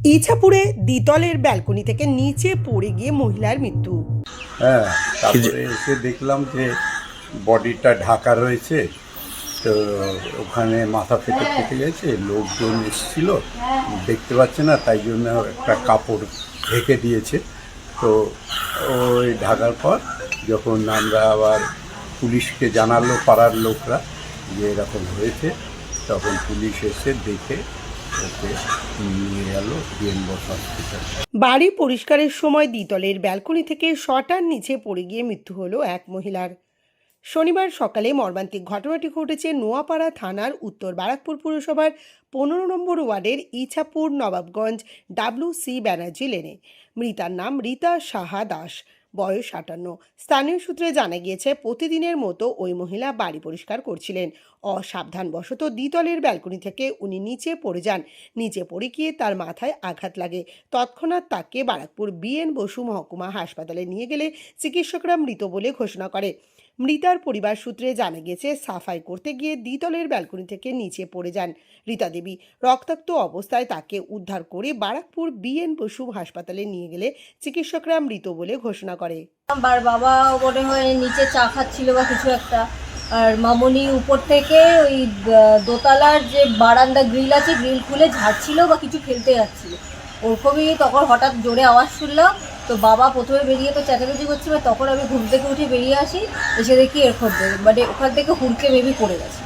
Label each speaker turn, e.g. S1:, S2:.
S1: ইছাপুরে দ্বিতলের balcony থেকে নিচে পড়ে গিয়ে মহিলার মৃত্যু।
S2: হ্যাঁ, তারপরে এসে দেখলাম যে বডিটা ঢাকা রয়েছে। তো ওখানে মাথা ফেটে গেছে, লোকজন এসেছিল, দেখতে পাচ্ছে না, তাই জন্য একটা কাপড় ঢেকে দিয়েছে। তো ওই ঢাকার পর যখন আমরা আবার পুলিশকে জানালো পাড়ার লোকরা যে এরকম হয়েছে, তখন পুলিশ এসে দেখে ওকে নিয়ে গেল বিএনবোস হসপিটাল।
S1: বাড়ি পরিষ্কারের সময় দ্বিতলের ব্যালকনি থেকে শটার নিচে পড়ে গিয়ে মৃত্যু হলো এক মহিলার। শনিবার সকালে মর্মান্তিক ঘটনাটি ঘটেছে নোয়াপাড়া থানার উত্তর বারাকপুর পুরসভার 15 নম্বর ওয়ার্ডের ইছাপুর নবাবগঞ্জ WC ব্যানার্জি লেনে। মৃতার নাম রীতা সাহা দাস, বয়স 58। স্থানীয় সূত্রে জানা গিয়েছে, প্রতিদিনের মতো ওই মহিলা বাড়ি পরিষ্কার করছিলেন। অসাবধানবশত দ্বিতলের ব্যালকনি থেকে উনি নিচে পড়ে যান। নিচে পড়ে গিয়ে তার মাথায় আঘাত লাগে। তৎক্ষণাৎ তাকে বারাকপুর BN বসু মহকুমা হাসপাতালে নিয়ে গেলে চিকিৎসকরা মৃত বলে ঘোষণা করে। মৃতার পরিবার সূত্রে জানা গেছে, সাফাই করতে গিয়ে দ্বিতলের ব্যালকনি থেকে নিচে পড়ে যান রীতা দেবী। রক্তাক্ত অবস্থায় তাকে উদ্ধার করে বারাকপুর BN বসু হাসপাতালে নিয়ে গেলে চিকিৎসকরা মৃত বলে ঘোষণা করে।
S3: আমার বাবা মনে হয় নিচে চা খাচ্ছিল বা কিছু একটা, আর মামনি উপর থেকে ওই দোতলার যে বারান্দা গ্রিল আছে, গ্রিল খুলে ঝাড়ছিল বা কিছু ফেলতে যাচ্ছিল। ওরকমই তখন হঠাৎ জোরে আওয়াজ শুনলাম। তো বাবা প্রথমে বেরিয়ে তো চেঁচামেচি করছিল, তখন আমি ঘুম থেকে উঠে বেরিয়ে আসি, এসে দেখি এরকম মানে ওখান থেকে হুড়কে মেবি পড়ে গেছে।